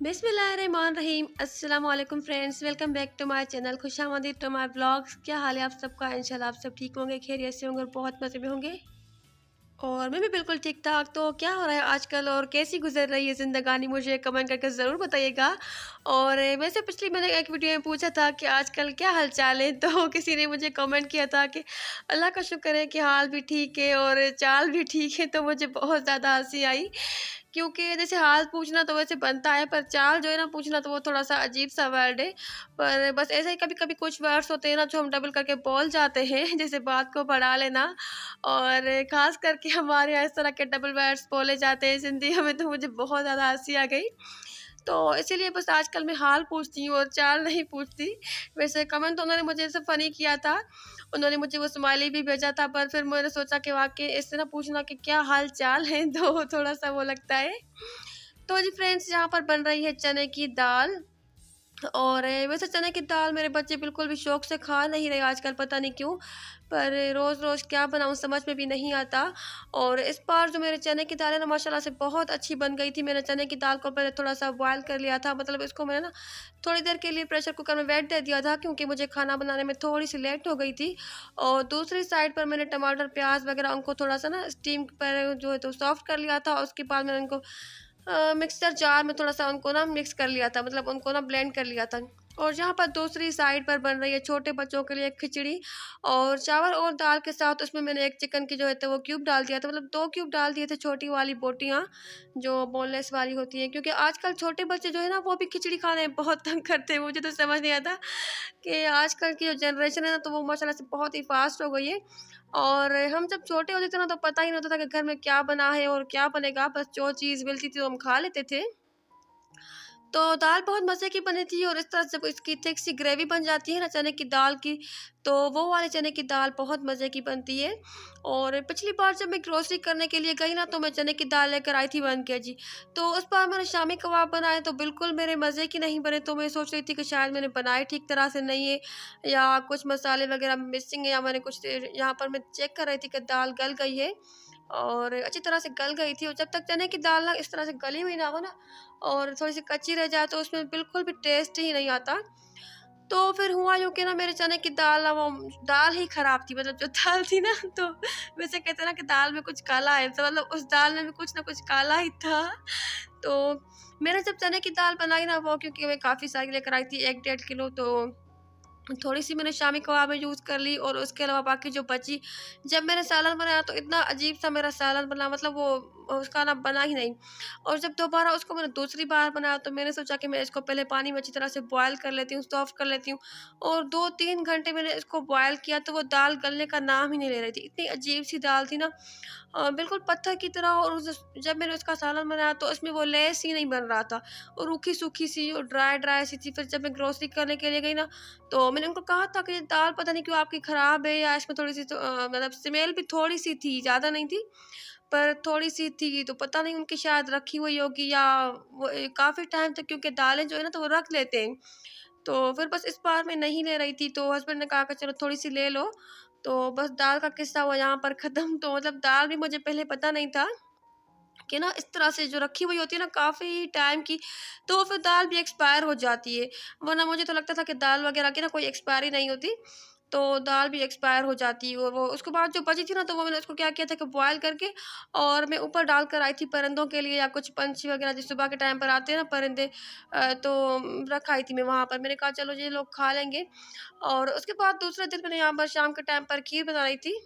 बिस्मिल्लाहिर्रहमानिर्रहीम। अस्सलाम वालेकुम friends, welcome back to my channel खुशामदीद टू माय ब्लॉग्स। क्या हाल है आप सबका? इंशाल्लाह आप सब ठीक होंगे, खैरियत से होंगे और बहुत मज़े में होंगे। और मैं भी बिल्कुल ठीक ठाक। तो क्या हो रहा है आजकल और कैसी गुजर रही है ज़िंदगानी, मुझे कमेंट करके ज़रूर बताइएगा। और वैसे पिछली मैंने एक वीडियो में पूछा था कि आजकल क्या हाल चाल है, तो किसी ने मुझे कमेंट किया था कि अल्लाह का शुक्र है कि हाल भी ठीक है और चाल भी ठीक है। तो मुझे बहुत ज़्यादा हंसी आई, क्योंकि जैसे हाल पूछना तो वैसे बनता है, पर चाल जो है ना पूछना, तो वो थोड़ा-सा अजीब-सा वर्ड है। पर बस ऐसे ही कभी-कभी कुछ वर्ड्स होते हैं ना जो हम डबल करके बोल जाते हैं जैसे बात को बढ़ा लेना। और ख़ास करके हमारे यहाँ इस तरह के डबल वर्ड्स बोले जाते हैं सिंधियों में, तो मुझे बहुत ज़्यादा हँसी आ गई। तो इसीलिए बस आजकल मैं हाल पूछती हूँ और चाल नहीं पूछती। वैसे कमेंट तो उन्होंने मुझे ऐसे फ़नी किया था, उन्होंने मुझे वो स्माइली भी भेजा था, पर फिर मैंने सोचा कि वाक़ई इससे ना पूछना कि क्या हाल-चाल है, तो थोड़ा-सा वो लगता है। तो जी फ्रेंड्स, यहाँ पर बन रही है चने की दाल। और वैसे चने की दाल मेरे बच्चे बिल्कुल भी शौक से खा नहीं रहे आजकल, पता नहीं क्यों। पर रोज़-रोज़ क्या बनाऊँ समझ में भी नहीं आता। और इस बार जो मेरे चने की दाल है ना, माशाल्लाह से बहुत अच्छी बन गई थी। मैंने चने की दाल को पहले थोड़ा-सा बॉयल कर लिया था, मतलब इसको मैंने ना थोड़ी देर के लिए प्रेशर कुकर में बैठ दे दिया था, क्योंकि मुझे खाना बनाने में थोड़ी-सी लेट हो गई थी। और दूसरी साइड पर मैंने टमाटर, प्याज़ वगैरह उनको थोड़ा-सा ना स्टीम पर जो है तो सॉफ्ट कर लिया था। उसके बाद मैंने उनको मिक्सर जार में थोड़ा-सा उनको ना मिक्स कर लिया था, मतलब उनको ना ब्लेंड कर लिया था। और यहाँ पर दूसरी साइड पर बन रही है छोटे बच्चों के लिए खिचड़ी। और चावल और दाल के साथ उसमें मैंने एक चिकन की जो है तो वो क्यूब डाल दिया था, मतलब 2 क्यूब डाल दिए थे, छोटी वाली बोटियाँ जो बोनलेस वाली होती हैं। क्योंकि आजकल छोटे बच्चे जो है ना वो भी खिचड़ी खाने में बहुत तंग करते हैं। मुझे तो समझ नहीं आता कि आजकल की जो जनरेशन है ना, तो वो माशाल्लाह से बहुत ही फ़ास्ट हो गई है। और हम जब छोटे होते थे ना, तो पता ही नहीं होता था कि घर में क्या बना है और क्या बनेगा, बस जो चीज़ मिलती थी वो हम खा लेते थे। तो दाल बहुत मज़े की बनी थी, और इस तरह जब इसकी थिक सी ग्रेवी बन जाती है ना चने की दाल की, तो वो वाली चने की दाल बहुत मज़े की बनती है। और पिछली बार जब मैं ग्रोसरी करने के लिए गई ना, तो मैं चने की दाल लेकर आई थी 1 केजी। तो उस बार मैंने शामी कबाब बनाए, तो बिल्कुल मेरे मज़े की नहीं बने। तो मैं सोच रही थी कि शायद मैंने बनाए ठीक तरह से नहीं है, या कुछ मसाले वगैरह मिसिंग है, या मैंने कुछ यहाँ पर मैं चेक कर रही थी कि दाल गल गई है। और अच्छी तरह से गल गई थी। और जब तक चने की दाल ना इस तरह से गली हुई ना हो ना, और थोड़ी-सी कच्ची रह जाए, तो उसमें बिल्कुल भी टेस्ट ही नहीं आता। तो फिर हुआ यूँ कि ना मेरे चने की दाल ना वो दाल ही ख़राब थी, मतलब जो दाल थी ना, तो वैसे कहते हैं ना कि दाल में कुछ काला है, तो मतलब उस दाल में भी कुछ ना कुछ काला ही था। तो मैंने जब चने की दाल बनाई ना, वो क्योंकि मैं काफ़ी सारी लेकर आई थी 1 डेढ़ किलो, तो थोड़ी-सी मैंने शामी कबाब में यूज़ कर ली, और उसके अलावा बाकी जो बची, जब मैंने सालन बनाया तो इतना अजीब-सा मेरा सालन बना, मतलब वो उसका ना बना ही नहीं। और जब दोबारा उसको मैंने दूसरी बार बनाया, तो मैंने सोचा कि मैं इसको पहले पानी में अच्छी तरह से बॉयल कर लेती हूँ, सॉफ्ट कर लेती हूँ। और 2-3 घंटे मैंने इसको बॉयल किया, तो वो दाल गलने का नाम ही नहीं ले रही थी। इतनी अजीब-सी दाल थी ना, बिल्कुल पत्थर की तरह। और जब मैंने उसका सालन बनाया, तो उसमें वो लेस ही नहीं बन रहा था, और रूखी-सूखी सी और ड्राई-ड्राई सी थी। फिर जब मैं ग्रोसरी करने के लिए गई ना, तो मैंने उनको कहा था कि ये दाल पता नहीं क्यों आपकी ख़राब है, या इसमें थोड़ी-सी तो मतलब स्मेल भी थोड़ी-सी थी, ज़्यादा नहीं थी, पर थोड़ी-सी थी। तो पता नहीं उनकी शायद रखी हुई होगी, या वो काफ़ी टाइम तक, क्योंकि दालें जो है ना तो वो रख लेते हैं। तो फिर बस इस बार मैं नहीं ले रही थी, तो हस्बैंड ने कहा कि चलो थोड़ी-सी ले लो। तो बस दाल का किस्सा हुआ यहाँ पर ख़त्म। तो मतलब दाल भी मुझे पहले पता नहीं था कि ना इस तरह से जो रखी हुई होती है ना काफ़ी टाइम की, तो फिर दाल भी एक्सपायर हो जाती है। वरना मुझे तो लगता था कि दाल वग़ैरह की ना कोई एक्सपायरी नहीं होती, तो दाल भी एक्सपायर हो जाती है। और वो उसके बाद जो बची थी ना, तो वो मैंने उसको क्या किया था कि बॉयल करके, और मैं ऊपर डाल कर आई थी परिंदों के लिए, या कुछ पंछी वग़ैरह जो सुबह के टाइम पर आते हैं ना परिंदे, तो रख आई थी मैं वहाँ पर। मैंने कहा चलो ये लोग खा लेंगे। और उसके बाद दूसरे दिन मैंने यहाँ पर शाम के टाइम पर खीर बना रही थी।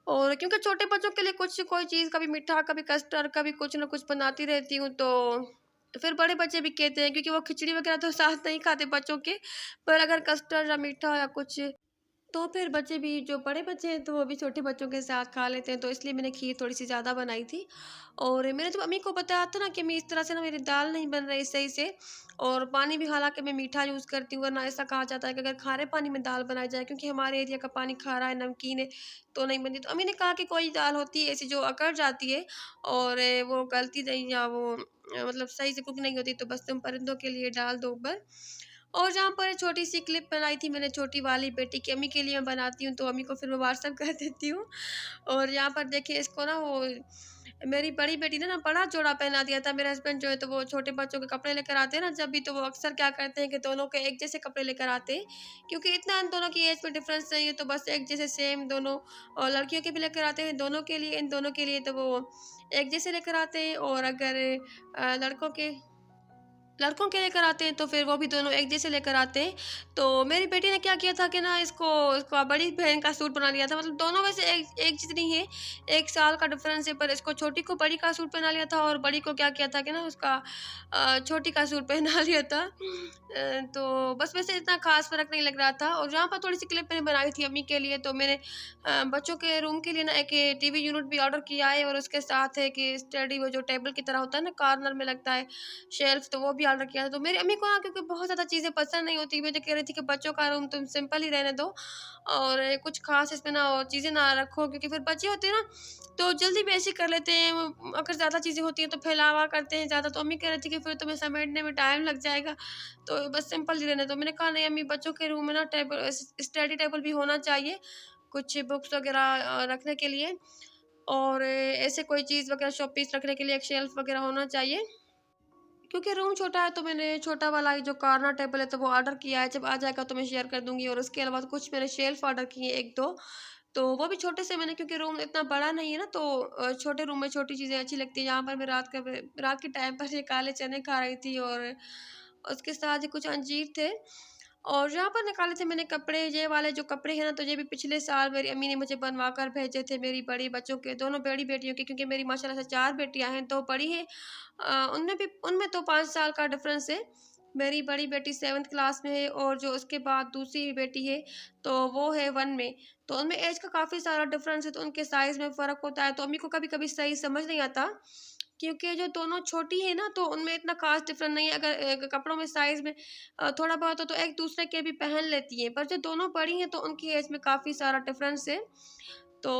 और क्योंकि छोटे बच्चों के लिए कुछ कोई चीज़, कभी मीठा, कभी कस्टर्ड, कभी कुछ न कुछ बनाती रहती हूँ, तो फिर बड़े बच्चे भी कहते हैं, क्योंकि वो खिचड़ी वगैरह तो साथ नहीं खाते बच्चों के, पर अगर कस्टर्ड या मीठा या कुछ, तो फिर बच्चे भी, जो बड़े बच्चे हैं तो वो भी छोटे बच्चों के साथ खा लेते हैं, तो इसलिए मैंने खीर थोड़ी-सी ज़्यादा बनाई थी। और मैंने जब मम्मी को बताया था ना कि मैं इस तरह से ना मेरी दाल नहीं बन रही सही से, और पानी भी हालाँकि मैं मीठा यूज़ करती हूँ, वरना ऐसा कहा जाता है कि अगर खारे पानी में दाल बनाई जाए, क्योंकि हमारे एरिया का पानी खारा है, नमकीन है, तो नहीं बनती। तो अम्मी ने कहा कि कोई दाल होती है ऐसी जो अकड़ जाती है, और वो गलती नहीं, या वो मतलब सही से कुक नहीं होती, तो बस तुम परिंदों के लिए डाल दो ऊपर। और जहाँ पर छोटी सी क्लिप बनाई थी मैंने छोटी वाली बेटी की, अम्मी के लिए मैं बनाती हूँ तो अम्मी को फिर मैं व्हाट्सएप कर देती हूँ। और यहाँ पर देखिए इसको ना वो मेरी बड़ी बेटी ने ना बड़ा जोड़ा पहना दिया था। मेरे हस्बैंड जो है तो वो छोटे बच्चों के कपड़े लेकर आते हैं ना जब भी, तो वो अक्सर क्या करते हैं कि दोनों के एक जैसे कपड़े लेकर आते हैं, क्योंकि इतना इन दोनों की एज में डिफरेंस नहीं है, तो बस एक जैसे सेम दोनों। और लड़कियों के भी लेकर आते हैं दोनों के लिए, इन दोनों के लिए तो वो एक जैसे लेकर आते हैं। और अगर लड़कों के लेकर आते हैं तो फिर वो भी दोनों एक जैसे लेकर आते हैं। तो मेरी बेटी ने क्या किया था कि ना इसको इसको बड़ी बहन का सूट बना लिया था, मतलब दोनों वैसे एक एक जितनी है, 1 साल का डिफरेंस है, पर इसको छोटी को बड़ी का सूट पहना लिया था और बड़ी को क्या किया था कि ना उसका छोटी का सूट पहना लिया था। तो बस वैसे इतना खास फ़र्क नहीं लग रहा था। और जहाँ पर थोड़ी-सी क्लिप मैंने बनाई थी अम्मी के लिए, तो मैंने बच्चों के रूम के लिए ना एक टीवी यूनिट भी ऑर्डर किया है, और उसके साथ है कि स्टडी वो जो टेबल की तरह होता है ना, कॉर्नर में लगता है शेल्फ, तो वो भी ऑर्डर किया था। तो मेरी अम्मी को ना क्योंकि बहुत ज़्यादा चीज़ें पसंद नहीं होती, मुझे कह रही थी कि बच्चों का रूम तुम सिंपल ही रहने दो और कुछ खास इसमें ना और चीज़ें ना रखो, क्योंकि फिर बच्चे होते हैं ना तो जल्दी बेसिक कर लेते हैं। अगर ज़्यादा चीज़ें होती हैं तो फैलावा करते हैं ज़्यादा, तो अम्मी कह रही थी कि फिर तुम्हें समेटने में टाइम लग जाएगा, तो बस सिंपल ही रहने दो। मैंने कहा नहीं अम्मी, बच्चों के रूम में ना टेबल स्टडी टेबल भी होना चाहिए, कुछ बुक्स वगैरह रखने के लिए, और ऐसे कोई चीज़ वगैरह शोपीस रखने के लिए एक शेल्फ वगैरह होना चाहिए। क्योंकि रूम छोटा है तो मैंने छोटा वाला जो कॉर्नर टेबल है तो वो ऑर्डर किया है, जब आ जाएगा तो मैं शेयर कर दूँगी। और उसके अलावा कुछ मैंने शेल्फ ऑर्डर किए 1-2, तो वो भी छोटे से मैंने, क्योंकि रूम इतना बड़ा नहीं है ना, तो छोटे रूम में छोटी चीज़ें अच्छी लगती हैं। यहाँ पर मैं रात के टाइम पर ये काले चने खा रही थी और उसके साथ ही कुछ अंजीर थे। और यहाँ पर निकाले थे मैंने कपड़े, ये वाले जो कपड़े हैं ना, तो ये भी पिछले साल मेरी अम्मी ने मुझे बनवा कर भेजे थे, मेरी बड़ी बच्चों के, दोनों बड़ी बेटियों के, क्योंकि मेरी माशाल्लाह से 4 बेटियाँ हैं, 2 बड़ी हैं। उनमें तो 5 साल का डिफ़रेंस है। मेरी बड़ी बेटी 7th क्लास में है और जो उसके बाद दूसरी बेटी है, तो वो है 1 में। तो उनमें ऐज का काफ़ी सारा डिफ़रेंस है, तो उनके साइज़ में फ़र्क होता है, तो अम्मी को कभी-कभी सही समझ नहीं आता। क्योंकि जो दोनों छोटी है ना, तो उनमें इतना ख़ास डिफ़रेंस नहीं है। अगर कपड़ों में साइज़ में थोड़ा बहुत हो तो एक-दूसरे के भी पहन लेती हैं, पर जो दोनों बड़ी हैं तो उनकी ऐज में काफ़ी सारा डिफ़रेंस है। तो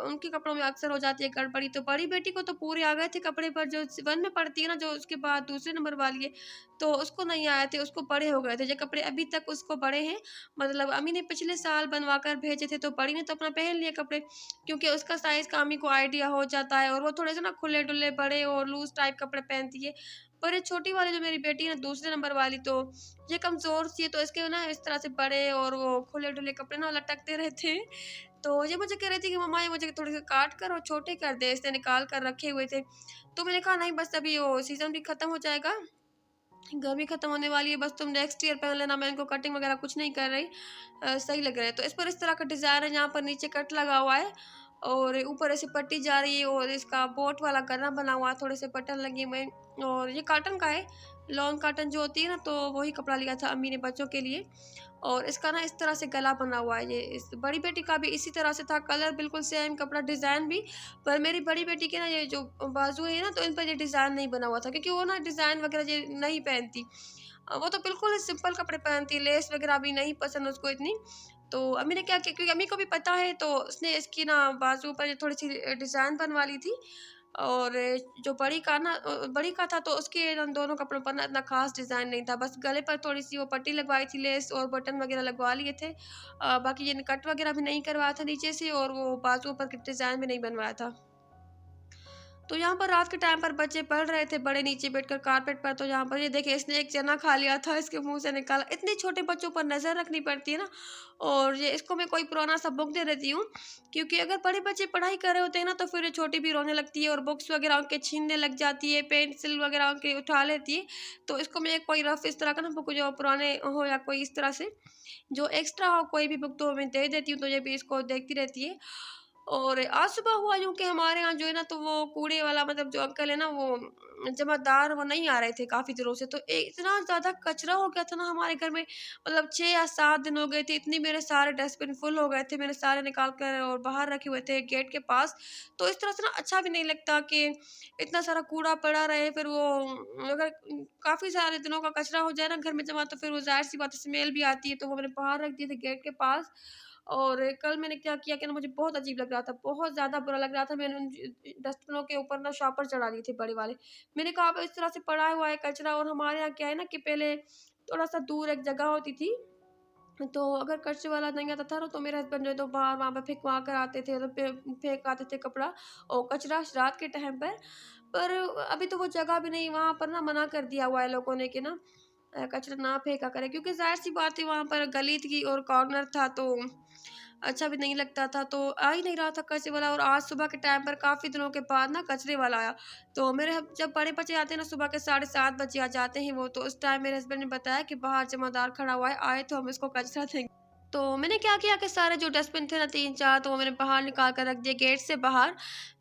उनके कपड़ों में अक्सर हो जाती है गड़बड़ी। तो बड़ी बेटी को तो पूरे आ गए थे कपड़े, पर जो 1 में पढ़ती है ना, जो उसके बाद दूसरे नंबर वाली है, तो उसको नहीं आए थे, उसको बड़े हो गए थे। ये कपड़े अभी तक उसको बड़े हैं, मतलब अम्मी ने पिछले साल बनवा कर भेजे थे, तो बड़ी ने तो अपना पहन लिए कपड़े, क्योंकि उसका साइज़ का अम्मी को आइडिया हो जाता है और वो थोड़े से ना खुले-डुले बड़े और लूज़ टाइप कपड़े पहनती है। पर ये छोटी वाली जो मेरी बेटी है ना, दूसरे नंबर वाली, तो ये कमज़ोर सी है, तो इसके ना इस तरह से बड़े और वो खुले-डुले कपड़े ना लटकते रहते हैं। तो ये मुझे कह रही थी कि मम्मा ये मुझे थोड़े से काट कर और छोटे कर दे, इसने निकाल कर रखे हुए थे। तो मैंने कहा नहीं, बस अभी वो सीज़न भी ख़त्म हो जाएगा, गर्मी ख़त्म होने वाली है, बस तुम नेक्स्ट ईयर पहन लेना, मैं इनको कटिंग वग़ैरह कुछ नहीं कर रही। सही लग रहा है। तो इस पर इस तरह का डिज़ाइन है, जहाँ पर नीचे कट लगा हुआ है और ऊपर ऐसे पट्टी जा रही है और इसका बोट वाला गला बना हुआ है, थोड़े से बटन लगे हुए हैं और ये कॉटन का है, लॉन्ग कॉटन जो होती है ना, तो वही कपड़ा लिया था अम्मी ने बच्चों के लिए। और इसका ना इस तरह से गला बना हुआ है। ये इस बड़ी बेटी का भी इसी तरह से था, कलर बिल्कुल सेम, कपड़ा डिज़ाइन भी। पर मेरी बड़ी बेटी के ना ये जो बाजू है ना, तो इन पर ये डिज़ाइन नहीं बना हुआ था, क्योंकि वो ना डिज़ाइन वगैरह ये नहीं पहनती। वो तो बिल्कुल ही सिंपल कपड़े पहनती है, लेस वगैरह भी नहीं पसंद उसको इतनी। तो अम्मी ने क्या किया, क्योंकि अम्मी को भी पता है, तो उसने इसकी ना बाजू पर थोड़ी-सी डिज़ाइन बनवा ली थी। और जो बड़ी का था, तो उसके ना दोनों कपड़ों पर ना इतना ख़ास डिज़ाइन नहीं था, बस गले पर थोड़ी-सी वो पट्टी लगवाई थी, लेस और बटन वगैरह लगवा लिए थे। बाकी ये कट वगैरह भी नहीं करवाया था नीचे से, और वो बाजुओं पर डिज़ाइन भी नहीं बनवाया था। तो यहाँ पर रात के टाइम पर बच्चे पढ़ रहे थे, बड़े नीचे बैठकर कारपेट पर, तो यहाँ पर ये देखिए इसने एक चना खा लिया था, इसके मुँह से निकाला। इतने छोटे बच्चों पर नज़र रखनी पड़ती है ना, और ये इसको मैं कोई पुराना सा बुक दे देती हूँ, क्योंकि अगर बड़े बच्चे पढ़ाई कर रहे होते हैं ना, तो फिर ये छोटी भी रोने लगती है और बुक्स वगैरह उनके छीनने लग जाती है, पेंसिल वगैरह उनके उठा लेती है। तो इसको मैं कोई रफ इस तरह का ना बुक, जो पुराने हो या कोई इस तरह से जो एक्स्ट्रा हो, कोई भी बुक तो मैं दे देती हूँ, तो ये भी इसको देखती रहती है। और आज सुबह हुआ यूँ कि हमारे यहाँ जो है ना, तो वो कूड़े वाला, मतलब जो अंकल है ना, वो जमादार, वो नहीं आ रहे थे काफ़ी दिनों से, तो इतना ज़्यादा कचरा हो गया था ना हमारे घर में, मतलब 6 या 7 दिन हो गए थे, इतनी मेरे सारे डस्टबिन फुल हो गए थे, मैंने सारे निकाल कर और बाहर रखे हुए थे गेट के पास। तो इस तरह से ना अच्छा भी नहीं लगता कि इतना सारा कूड़ा पड़ा रहे, फिर वो अगर काफ़ी सारे दिनों का कचरा हो जाए ना घर में जमा, तो फिर वो ज़ाहिर-सी बात है स्मेल भी आती है, तो वो मैंने बाहर रख दिए थे गेट के पास। और कल मैंने क्या किया कि ना, मुझे बहुत अजीब लग रहा था, बहुत ज़्यादा बुरा लग रहा था। मैंने उन डस्टबिनों के ऊपर ना शॉपर चढ़ा दिए थे बड़े वाले। मैंने कहा अब इस तरह से पड़ा हुआ है कचरा, और हमारे यहाँ क्या है ना कि पहले थोड़ा सा दूर एक जगह होती थी, तो अगर कचरे वाला नहीं आता था तो मेरे हस्बैंड जो है तो बाहर वहाँ पे फेंकवा कर आते थे, तो फेंक आते थे कपड़ा और कचरा रात के टाइम पर अभी तो वो जगह भी नहीं, वहाँ पर ना मना कर दिया हुआ है लोगों ने कि ना कचरा ना फेंका करे, क्योंकि जाहिर सी बात है वहाँ पर गली थी और कॉर्नर था तो अच्छा भी नहीं लगता था, तो आ ही नहीं रहा था कचरे वाला। और आज सुबह के टाइम पर काफ़ी दिनों के बाद ना कचरे वाला आया, तो जब बड़े बच्चे आते हैं ना सुबह के 7:30 बजे आ जाते हैं वो, तो उस टाइम मेरे हस्बैंड ने बताया कि बाहर जमादार खड़ा हुआ है, आए तो हम इसको कचरा देंगे। तो मैंने क्या किया कि सारे जो डस्टबिन थे ना 3-4, तो वो मैंने बाहर निकाल कर रख दिए गेट से बाहर।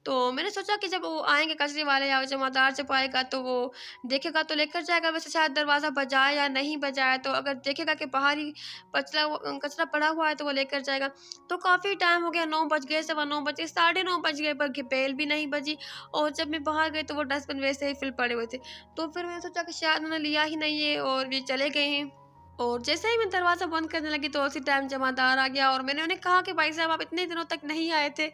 तो मैंने सोचा कि जब वो आएँगे कचरे वाले या जमादार जब आएगा तो वो देखेगा तो लेकर जाएगा। वैसे शायद दरवाज़ा बजाए या नहीं बजाए, तो अगर देखेगा कि बाहर ही कचरा पड़ा हुआ है तो वो लेकर जाएगा। तो काफ़ी टाइम हो गया, 9 बज गए, सवा 9 बजे, साढ़े 9 बज गए पर बेल भी नहीं बजी, और जब मैं बाहर गई तो वो डस्टबिन वैसे ही फिल पड़े हुए थे। तो फिर मैंने सोचा कि शायद उन्होंने लिया ही नहीं है और ये चले गए हैं। और जैसे ही मैं दरवाज़ा बंद करने लगी तो उसी टाइम जमादार आ गया, और मैंने उन्हें कहा कि भाई साहब आप इतने दिनों तक नहीं आए थे,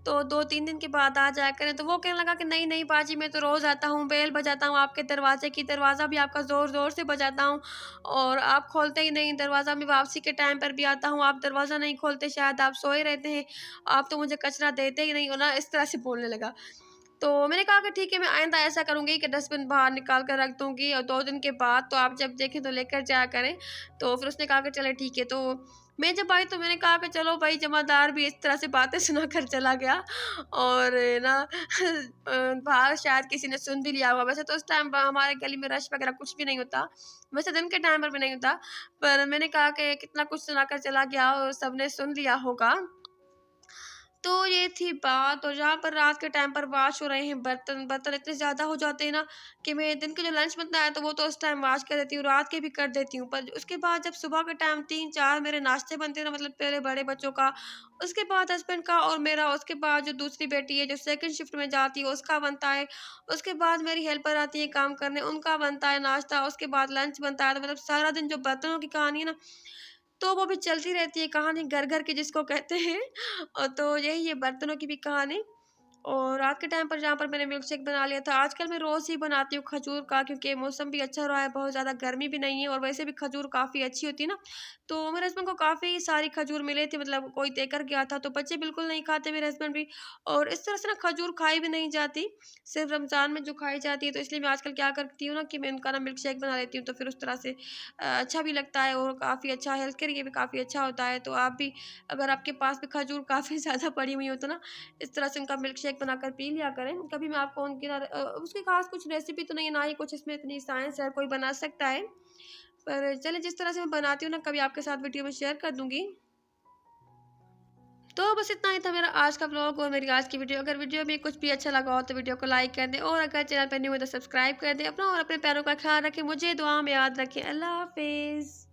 तो 2-3 दिन के बाद आ जाया करें। तो वो कहने लगा कि नहीं नहीं बाजी, मैं तो रोज़ आता हूँ, बेल बजाता हूँ आपके दरवाजे की, दरवाज़ा भी आपका ज़ोर ज़ोर से बजाता हूँ और आप खोलते ही नहीं दरवाज़ा। मैं वापसी के टाइम पर भी आता हूँ, आप दरवाज़ा नहीं खोलते, शायद आप सोए रहते हैं, आप तो मुझे कचरा देते ही नहीं हो ना, इस तरह से बोलने लगा। तो मैंने कहा कि ठीक है, मैं आइंदा ऐसा करूँगी कि डस्टबिन बाहर निकाल कर रख दूँगी, और 2 दिन के बाद तो आप जब देखें तो लेकर जाया करें। तो फिर उसने कहा कि चले ठीक है। तो मैं जब आई तो मैंने कहा कि चलो भाई, जमादार भी इस तरह से बातें सुनाकर चला गया, और ना बाहर शायद किसी ने सुन भी लिया होगा। वैसे तो उस टाइम हमारे गली में रश वगैरह कुछ भी नहीं होता, वैसे दिन के टाइम पर भी नहीं होता, पर मैंने कहा कि कितना कुछ सुनाकर चला गया और सबने सुन लिया होगा। तो ये थी बात। और जहाँ पर रात के टाइम पर वॉश हो रहे हैं बर्तन, बर्तन इतने ज़्यादा हो जाते हैं ना कि मैं दिन के जो लंच बनता है तो वो तो उस टाइम वॉश कर देती हूँ, रात के भी कर देती हूँ। पर उसके बाद जब सुबह के टाइम 3-4 मेरे नाश्ते बनते हैं ना, मतलब पहले बड़े बच्चों का, उसके बाद हस्बैंड का और मेरा, उसके बाद जो दूसरी बेटी है जो सेकंड शिफ्ट में जाती है उसका बनता है, उसके बाद मेरी हेल्पर आती है काम करने, उनका बनता है नाश्ता, उसके बाद लंच बनता है। तो मतलब सारा दिन जो बर्तनों की कहानी है ना, तो वो भी चलती रहती है कहानी, घर-घर की जिसको कहते हैं। तो यही है बर्तनों की भी कहानी। और रात के टाइम पर जहाँ पर मैंने मिल्क शेक बना लिया था, आजकल मैं रोज़ ही बनाती हूँ खजूर का, क्योंकि मौसम भी अच्छा हो रहा है, बहुत ज़्यादा गर्मी भी नहीं है, और वैसे भी खजूर काफ़ी अच्छी होती है ना। तो मेरे हस्बैंड को काफ़ी सारी खजूर मिले थे, मतलब कोई देकर गया था, तो बच्चे बिल्कुल नहीं खाते मेरे हस्बैंड भी, और इस तरह से ना खजूर खाई भी नहीं जाती, सिर्फ रमज़ान में जो खाई जाती है। तो इसलिए मैं आजकल क्या करती हूँ ना कि मैं उनका ना मिल्क शेक बना लेती हूँ, तो फिर उस तरह से अच्छा भी लगता है और काफ़ी अच्छा हेल्थ के लिए भी काफ़ी अच्छा होता है। तो आप भी, अगर आपके पास भी खजूर काफ़ी ज़्यादा पड़ी हुई हो तो ना, इस तरह से उनका मिल्क शेक बनाकर पी लिया करें। कभी मैं आपको उनकी ना उसकी ख़ास कुछ रेसिपी तो नहीं है, ना ही कुछ इसमें इतनी साइंस है, कोई बना सकता है। पर चलिए, जिस तरह से मैं बनाती हूँ ना, कभी आपके साथ वीडियो में शेयर कर दूँगी। तो बस इतना ही था मेरा आज का व्लॉग और मेरी आज की वीडियो। अगर वीडियो में कुछ भी अच्छा लगा हो तो वीडियो को लाइक कर दें, और अगर चैनल पर न्यू हो तो सब्सक्राइब कर दें। अपना और अपने प्यारों का ख्याल रखें, मुझे दुआ में याद रखें। अल्लाह हाफ़िज़।